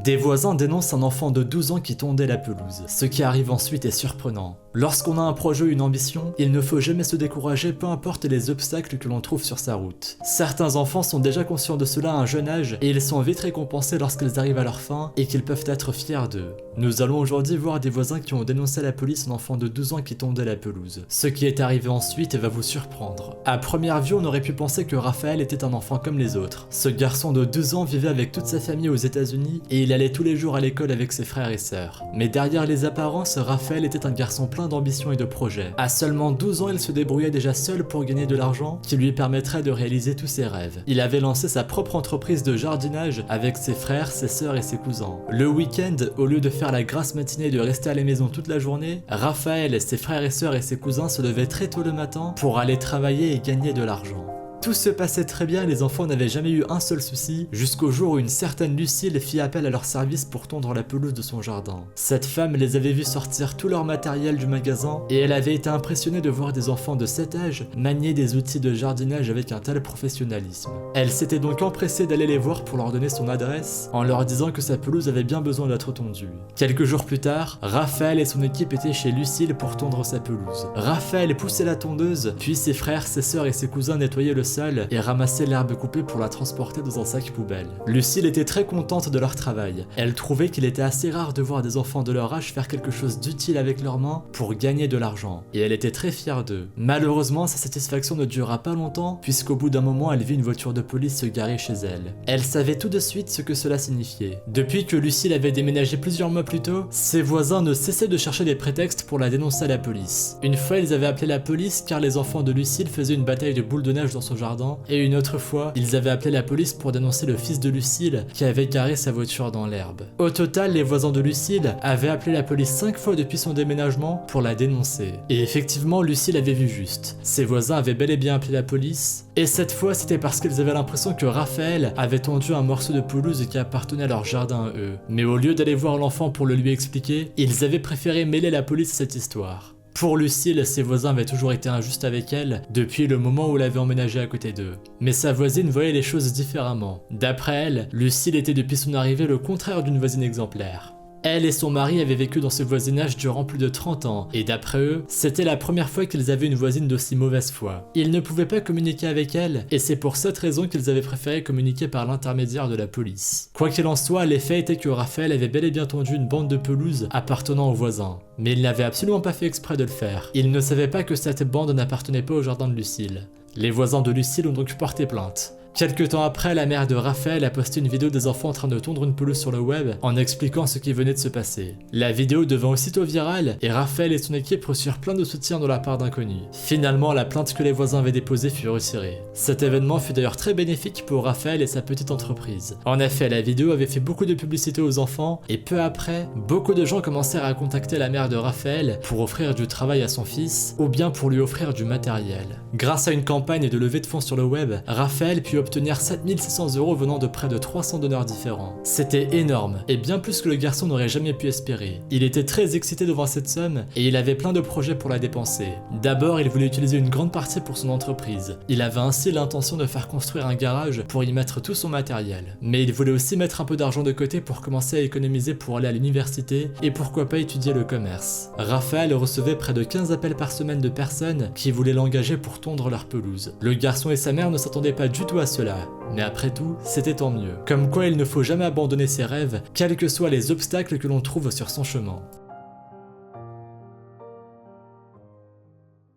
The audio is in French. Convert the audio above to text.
Des voisins dénoncent un enfant de 12 ans qui tondait la pelouse. Ce qui arrive ensuite est surprenant. Lorsqu'on a un projet ou une ambition, il ne faut jamais se décourager peu importe les obstacles que l'on trouve sur sa route. Certains enfants sont déjà conscients de cela à un jeune âge et ils sont vite récompensés lorsqu'ils arrivent à leur fin et qu'ils peuvent être fiers d'eux. Nous allons aujourd'hui voir des voisins qui ont dénoncé à la police un enfant de 12 ans qui tondait la pelouse. Ce qui est arrivé ensuite va vous surprendre. À première vue, on aurait pu penser que Raphaël était un enfant comme les autres. Ce garçon de 12 ans vivait avec toute sa famille aux États-Unis et il allait tous les jours à l'école avec ses frères et sœurs. Mais derrière les apparences, Raphaël était un garçon plein d'ambition et de projets. À seulement 12 ans, il se débrouillait déjà seul pour gagner de l'argent qui lui permettrait de réaliser tous ses rêves. Il avait lancé sa propre entreprise de jardinage avec ses frères, ses sœurs et ses cousins. Le week-end, au lieu de faire la grasse matinée et de rester à la maison toute la journée, Raphaël, ses frères et sœurs et ses cousins se levaient très tôt le matin pour aller travailler et gagner de l'argent. Tout se passait très bien et les enfants n'avaient jamais eu un seul souci, jusqu'au jour où une certaine Lucille fit appel à leur service pour tondre la pelouse de son jardin. Cette femme les avait vus sortir tout leur matériel du magasin et elle avait été impressionnée de voir des enfants de cet âge manier des outils de jardinage avec un tel professionnalisme. Elle s'était donc empressée d'aller les voir pour leur donner son adresse, en leur disant que sa pelouse avait bien besoin d'être tondue. Quelques jours plus tard, Raphaël et son équipe étaient chez Lucille pour tondre sa pelouse. Raphaël poussait la tondeuse, puis ses frères, ses sœurs et ses cousins nettoyaient le sol et ramassaient l'herbe coupée pour la transporter dans un sac poubelle. Lucille était très contente de leur travail. Elle trouvait qu'il était assez rare de voir des enfants de leur âge faire quelque chose d'utile avec leurs mains pour gagner de l'argent, et elle était très fière d'eux. Malheureusement, sa satisfaction ne dura pas longtemps, puisqu'au bout d'un moment, elle vit une voiture de police se garer chez elle. Elle savait tout de suite ce que cela signifiait. Depuis que Lucille avait déménagé plusieurs mois plus tôt, ses voisins ne cessaient de chercher des prétextes pour la dénoncer à la police. Une fois, ils avaient appelé la police car les enfants de Lucille faisaient une bataille de boules de neige dans son jardin, et une autre fois, ils avaient appelé la police pour dénoncer le fils de Lucille qui avait garé sa voiture dans l'herbe. Au total, les voisins de Lucille avaient appelé la police 5 fois depuis son déménagement pour la dénoncer. Et effectivement, Lucille avait vu juste. Ses voisins avaient bel et bien appelé la police, et cette fois c'était parce qu'ils avaient l'impression que Raphaël avait tondu un morceau de pelouse qui appartenait à leur jardin à eux. Mais au lieu d'aller voir l'enfant pour le lui expliquer, ils avaient préféré mêler la police à cette histoire. Pour Lucille, ses voisins avaient toujours été injustes avec elle depuis le moment où elle avait emménagé à côté d'eux. Mais sa voisine voyait les choses différemment. D'après elle, Lucille était depuis son arrivée le contraire d'une voisine exemplaire. Elle et son mari avaient vécu dans ce voisinage durant plus de 30 ans, et d'après eux, c'était la première fois qu'ils avaient une voisine d'aussi mauvaise foi. Ils ne pouvaient pas communiquer avec elle, et c'est pour cette raison qu'ils avaient préféré communiquer par l'intermédiaire de la police. Quoi qu'il en soit, l'effet était que Raphaël avait bel et bien tondu une bande de pelouse appartenant aux voisins. Mais il n'avait absolument pas fait exprès de le faire. Il ne savait pas que cette bande n'appartenait pas au jardin de Lucille. Les voisins de Lucille ont donc porté plainte. Quelque temps après, la mère de Raphaël a posté une vidéo des enfants en train de tondre une pelouse sur le web en expliquant ce qui venait de se passer. La vidéo devint aussitôt virale et Raphaël et son équipe reçurent plein de soutien de la part d'inconnus. Finalement, la plainte que les voisins avaient déposée fut retirée. Cet événement fut d'ailleurs très bénéfique pour Raphaël et sa petite entreprise. En effet, la vidéo avait fait beaucoup de publicité aux enfants et peu après, beaucoup de gens commencèrent à contacter la mère de Raphaël pour offrir du travail à son fils ou bien pour lui offrir du matériel. Grâce à une campagne de levée de fonds sur le web, Raphaël put obtenir 7600 € venant de près de 300 donneurs différents. C'était énorme, et bien plus que le garçon n'aurait jamais pu espérer. Il était très excité devant cette somme, et il avait plein de projets pour la dépenser. D'abord, il voulait utiliser une grande partie pour son entreprise. Il avait ainsi l'intention de faire construire un garage pour y mettre tout son matériel. Mais il voulait aussi mettre un peu d'argent de côté pour commencer à économiser pour aller à l'université, et pourquoi pas étudier le commerce. Raphaël recevait près de 15 appels par semaine de personnes qui voulaient l'engager pour tondre leur pelouse. Le garçon et sa mère ne s'attendaient pas du tout à cela, mais après tout, c'était tant mieux. Comme quoi il ne faut jamais abandonner ses rêves, quels que soient les obstacles que l'on trouve sur son chemin.